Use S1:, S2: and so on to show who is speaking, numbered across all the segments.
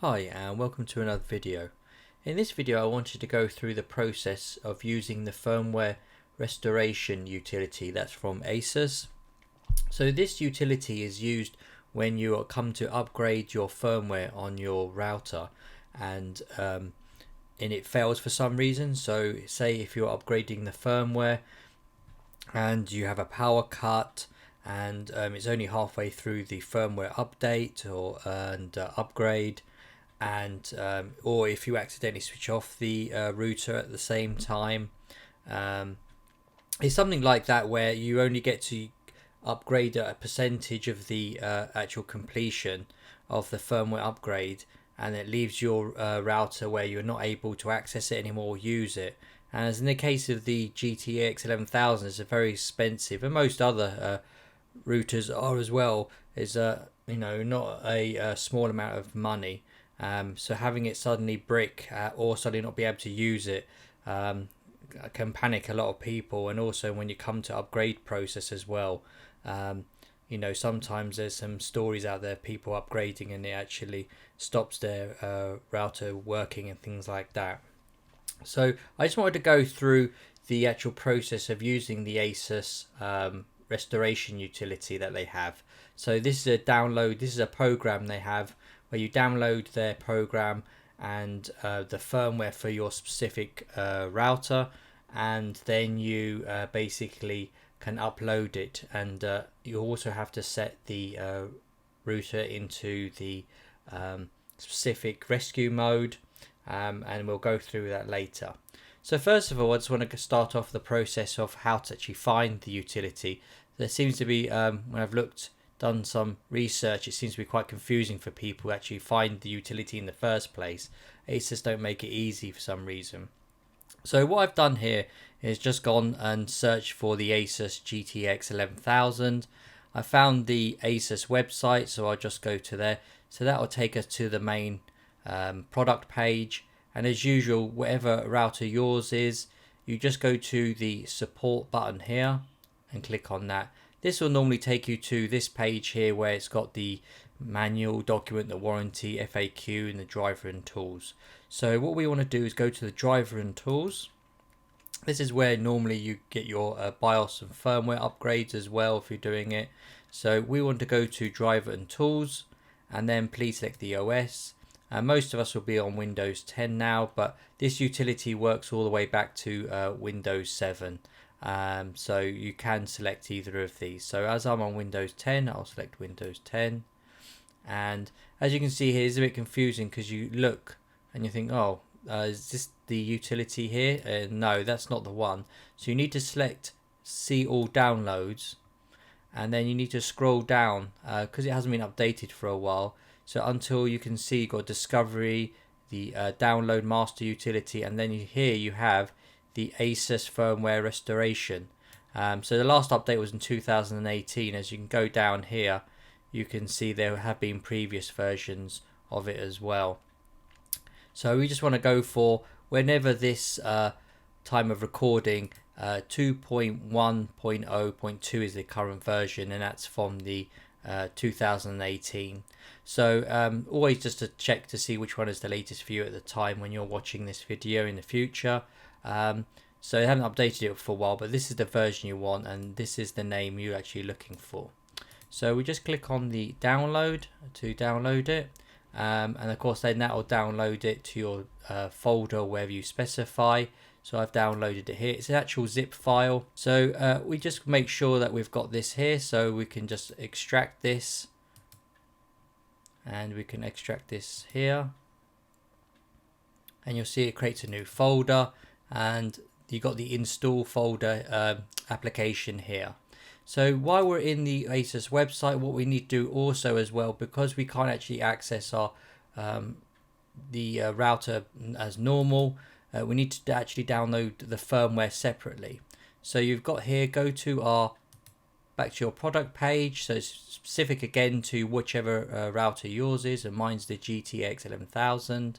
S1: Hi and welcome to another video. In this video I wanted to go through the process of using the firmware restoration utility that's from Asus. So this utility is used when you come to upgrade your firmware on your router and it fails for some reason. So say if you're upgrading the firmware and you have a power cut and it's only halfway through the firmware update or upgrade, and or if you accidentally switch off the router at the same time, it's something like that where you only get to upgrade a percentage of the actual completion of the firmware upgrade, and it leaves your router where you're not able to access it anymore or use it. And as in the case of the GTX 11,000, it's a very expensive, and most other routers are as well, is not a small amount of money. So having it suddenly brick or suddenly not be able to use it can panic a lot of people. And also when you come to upgrade process as well, sometimes there's some stories out there, people upgrading and it actually stops their router working and things like that. So I just wanted to go through the actual process of using the Asus restoration utility that they have. So this is a download, this is a program they have where you download their program and the firmware for your specific router, and then you basically can upload it, and you also have to set the router into the specific rescue mode, and we'll go through that later. So first of all, I just want to start off the process of how to actually find the utility. There seems to be, when I've done some research, it seems to be quite confusing for people who actually find the utility in the first place. Asus don't make it easy for some reason. So what I've done here is just gone and searched for the Asus GTX 11,000. I found the Asus website, so I'll just go to there. So that will take us to the main product page, and as usual, whatever router yours is, you just go to the support button here and click on that. This will normally take you to this page here where it's got the manual document, the warranty, FAQ, and the driver and tools. So what we want to do is go to the driver and tools. This is where normally you get your BIOS and firmware upgrades as well if you're doing it. So we want to go to driver and tools, and then please select the OS. Most of us will be on Windows 10 now, but this utility works all the way back to Windows 7. So you can select either of these. So as I'm on Windows 10, I'll select Windows 10. And as you can see here, it's a bit confusing because you look and you think, oh, is this the utility here? No, that's not the one. So you need to select See All Downloads, and then you need to scroll down because it hasn't been updated for a while. So until you can see, you've got Discovery, the Download Master Utility, and then here you have the Asus Firmware Restoration. So the last update was in 2018. As you can go down here, you can see there have been previous versions of it as well. So we just want to go for, whenever this time of recording, 2.1.0.2 is the current version, and that's from the 2018. So always just to check to see which one is the latest for you at the time when you're watching this video in the future. So I haven't updated it for a while, but this is the version you want, and this is the name you're actually looking for. So we just click on the download to download it, and of course then that will download it to your folder wherever you specify. So I've downloaded it here. It's an actual zip file. So we just make sure that we've got this here, so we can just extract this, and we can extract this here, and you'll see it creates a new folder, and you got the install folder application here. So while we're in the Asus website, what we need to do also as well, because we can't actually access our router as normal, we need to actually download the firmware separately. So you've got here, go to back to your product page. So it's specific again to whichever router yours is, and mine's the GTX 11,000.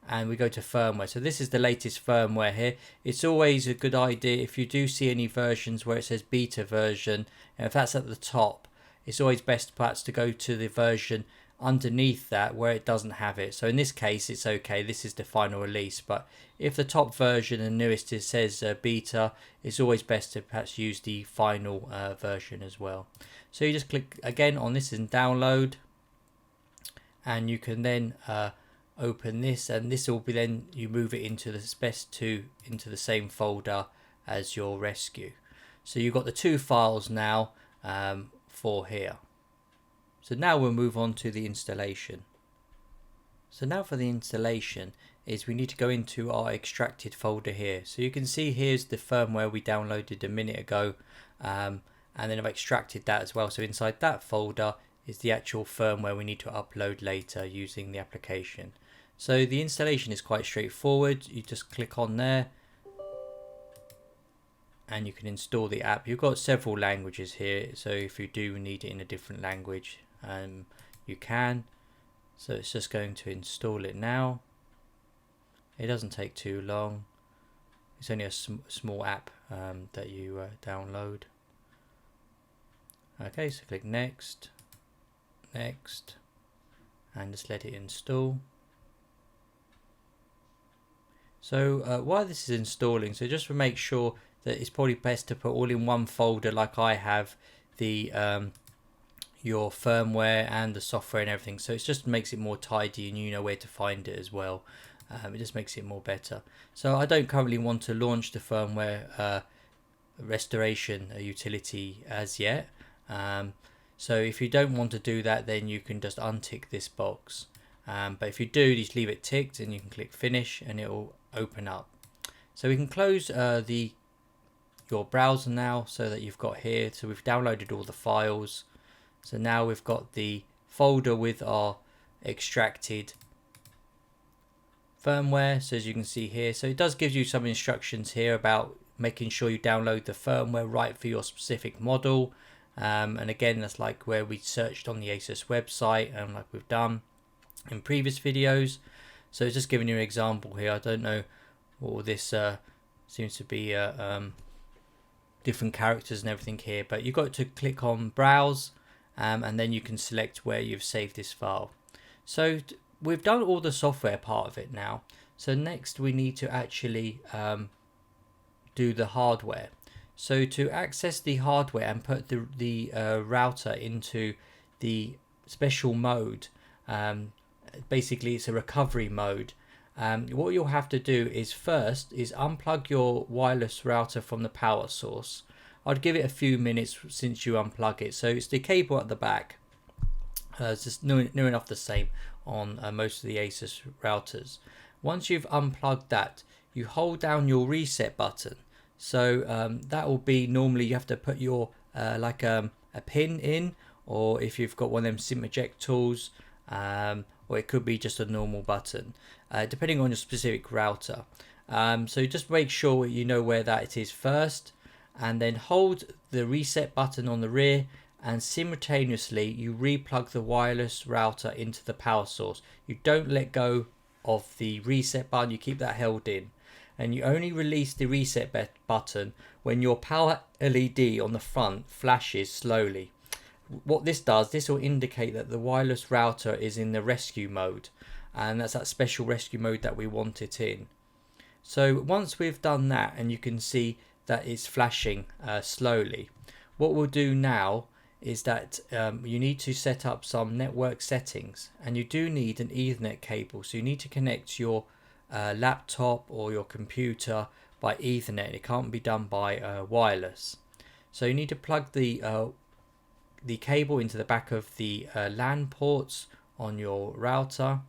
S1: And we go to firmware. So this is the latest firmware here. It's always a good idea, if you do see any versions where it says beta version, and if that's at the top, it's always best perhaps to go to the version underneath that where it doesn't have it. So in this case it's okay, this is the final release, but if the top version and newest it says beta, it's always best to perhaps use the final version as well. So you just click again on this in download, and you can then open this, and this will be then you move it into into the same folder as your rescue. So you've got the two files now for here. So now we'll move on to the installation. So now for the installation is we need to go into our extracted folder here. So you can see here's the firmware we downloaded a minute ago, and then I've extracted that as well. So inside that folder is the actual firmware we need to upload later using the application. So the installation is quite straightforward. You just click on there and you can install the app. You've got several languages here, so if you do need it in a different language, you can. So it's just going to install it now. It doesn't take too long. It's only a small app that you download. Okay, so click next, next, and just let it install. So while this is installing, so just to make sure that it's probably best to put all in one folder, like I have the your firmware and the software and everything. So it just makes it more tidy and you know where to find it as well. It just makes it more better. So I don't currently want to launch the firmware restoration utility as yet. So if you don't want to do that, then you can just untick this box. But if you do, just leave it ticked and you can click finish and it will open up. So we can close your browser now, so that you've got here. So we've downloaded all the files. So now we've got the folder with our extracted firmware. So as you can see here, so it does give you some instructions here about making sure you download the firmware right for your specific model. And again, that's like where we searched on the Asus website, and like we've done in previous videos. So it's just giving you an example here. I don't know what this seems to be different characters and everything here, but you've got to click on browse, and then you can select where you've saved this file. So we've done all the software part of it now. So next we need to actually do the hardware. So to access the hardware and put the router into the special mode, basically it's a recovery mode. What you'll have to do is first is unplug your wireless router from the power source. I'd give it a few minutes since you unplug it. So it's the cable at the back. It's just near enough the same on most of the Asus routers. Once you've unplugged that, you hold down your reset button. So that will be, normally you have to put your like a pin in, or if you've got one of them SIM eject tools, or it could be just a normal button, depending on your specific router. So just make sure you know where that it is first, and then hold the reset button on the rear, and simultaneously you replug the wireless router into the power source. You don't let go of the reset button, you keep that held in, and you only release the reset button when your power LED on the front flashes slowly. What this does, this will indicate that the wireless router is in the rescue mode, and that's that special rescue mode that we want it in. So once we've done that, and you can see that it's flashing slowly, what we'll do now is that you need to set up some network settings, and you do need an Ethernet cable. So you need to connect your laptop or your computer by Ethernet. It can't be done by wireless. So you need to plug the cable into the back of the LAN ports on your router,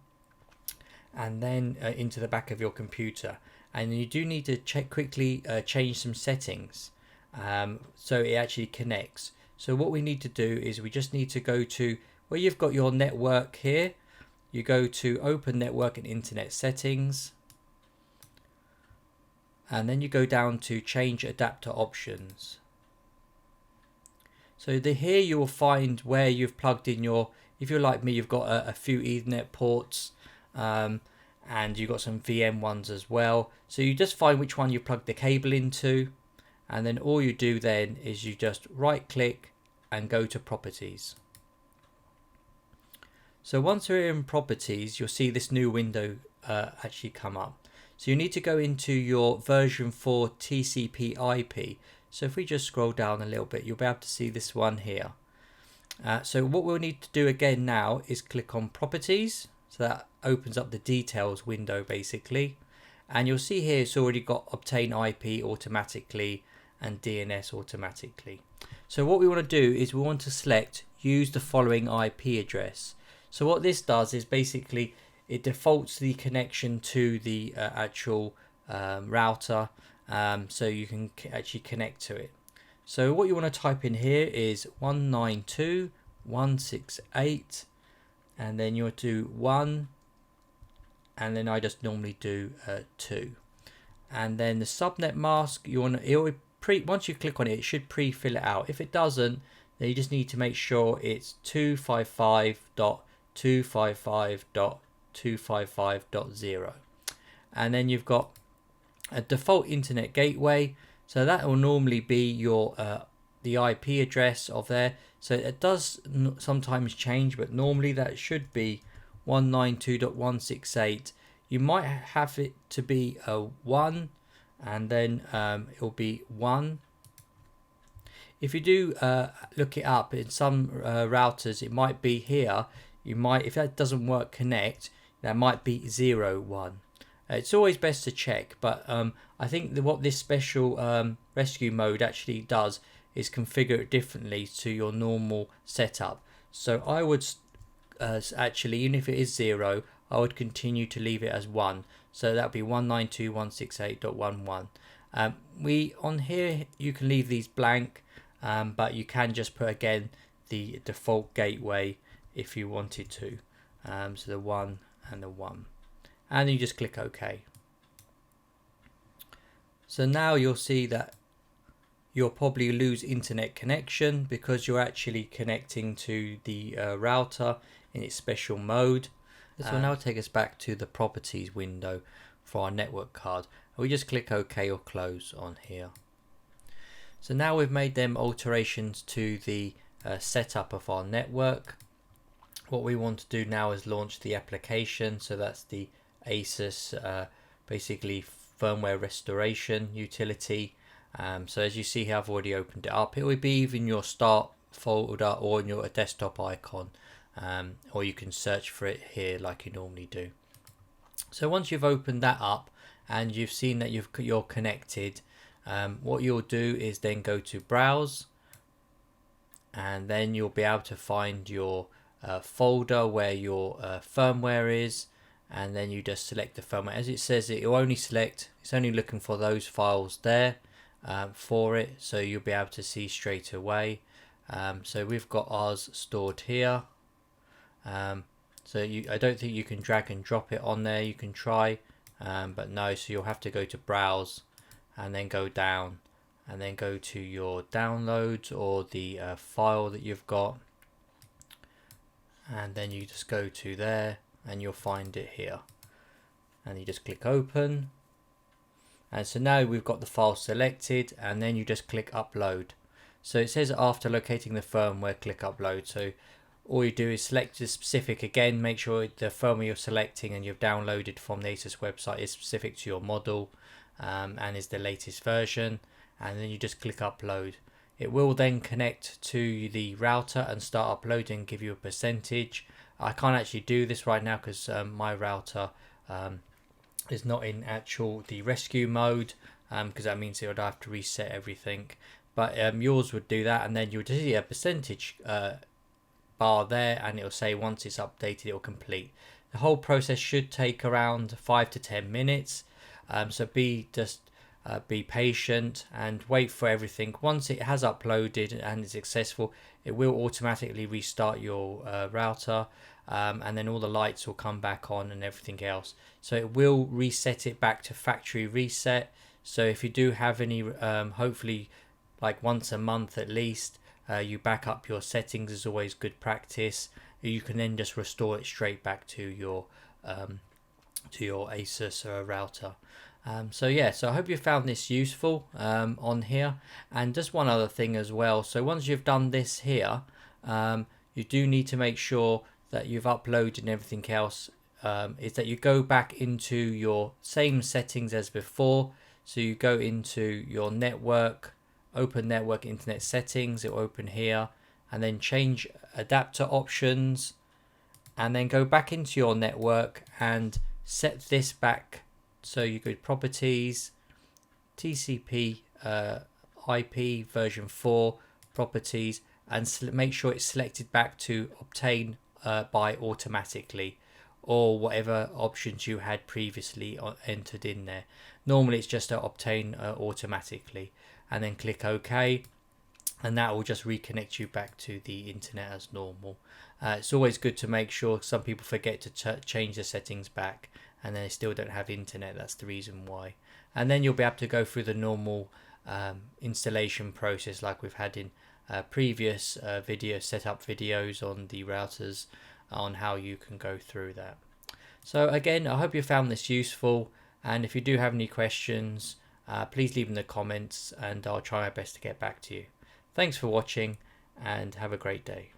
S1: and then into the back of your computer. And you do need to quickly change some settings so it actually connects. So what we need to do is we just need to go to where you've got your network here. You go to Open Network and Internet Settings, and then you go down to Change Adapter Options. So here you will find where you've plugged in your, if you're like me, you've got a few Ethernet ports, and you've got some VM ones as well. So you just find which one you plug the cable into, and then all you do then is you just right click and go to Properties. So once we're in properties, you'll see this new window actually come up. So you need to go into your version 4 TCP IP. So if we just scroll down a little bit, you'll be able to see this one here. So what we'll need to do again now is click on properties. So that opens up the details window basically. And you'll see here it's already got obtain IP automatically and DNS automatically. So what we want to do is we want to select use the following IP address. So what this does is basically it defaults the connection to the actual router, so you can actually connect to it. So what you want to type in here is 192.168, and then you'll do 1, and then I just normally do 2. And then the subnet mask, you want to, once you click on it, it should pre-fill it out. If it doesn't, then you just need to make sure it's 255.255.255.0. And then you've got a default internet gateway. So that will normally be your the IP address of there. So it does sometimes change, but normally that should be 192.168. You might have it to be a 1, and then it will be 1. If you do look it up in some routers, it might be here. You might, if that doesn't work, connect. That might be 0, 1. It's always best to check, but I think that what this special rescue mode actually does is configure it differently to your normal setup. So I would actually, even if it is 0, I would continue to leave it as 1. So that would be 192.168.11. We on here you can leave these blank, but you can just put again the default gateway if you wanted to. So the 1 and the 1. And you just click OK. So now you'll see that you'll probably lose internet connection because you're actually connecting to the router in its special mode. This will now take us back to the properties window for our network card. We just click OK or close on here. So now we've made them alterations to the setup of our network. What we want to do now is launch the application. So that's the Asus basically Firmware Restoration utility. So as you see here, I've already opened it up. It will be either in your start folder or in your desktop icon, or you can search for it here like you normally do. So once you've opened that up and you've seen that you're connected, what you'll do is then go to browse, and then you'll be able to find your folder where your firmware is, and then you just select the firmware. As it says, it will only select, it's only looking for those files there for it, so you'll be able to see straight away. So we've got ours stored here. So I don't think you can drag and drop it on there. You can try, but no, so you'll have to go to browse and then go down and then go to your downloads or the file that you've got, and then you just go to there and you'll find it here, and you just click open. And so now we've got the file selected, and then you just click upload. So it says after locating the firmware, click upload. So all you do is select the specific, again, make sure the firmware you're selecting and you've downloaded from the Asus website is specific to your model and is the latest version, and then you just click upload. It will then connect to the router and start uploading, give you a percentage. I can't actually do this right now because my router is not in the rescue mode, because that means it would have to reset everything. But yours would do that, and then you would see a percentage bar there, and it will say once it's updated it will complete. The whole process should take around 5 to 10 minutes. So be patient and wait for everything. Once it has uploaded and is successful, it will automatically restart your router, and then all the lights will come back on and everything else. So it will reset it back to factory reset. So if you do have any, hopefully like once a month at least, you back up your settings is always good practice. You can then just restore it straight back to your Asus router. So yeah, so I hope you found this useful on here. And just one other thing as well, so once you've done this here, you do need to make sure that you've uploaded and everything else, is that you go back into your same settings as before. So you go into your network, open network internet settings, it will open here, and then change adapter options, and then go back into your network and set this back. So you go to properties, TCP IP version 4 properties, and make sure it's selected back to obtain by automatically, or whatever options you had previously entered in there. Normally it's just to obtain automatically, and then click OK, and that will just reconnect you back to the internet as normal. It's always good to make sure. Some people forget to change the settings back and they still don't have internet. That's the reason why. And then you'll be able to go through the normal installation process like we've had in previous video setup videos on the routers, on how you can go through that. So again, I hope you found this useful, and if you do have any questions, please leave in the comments and I'll try my best to get back to you. Thanks for watching and have a great day.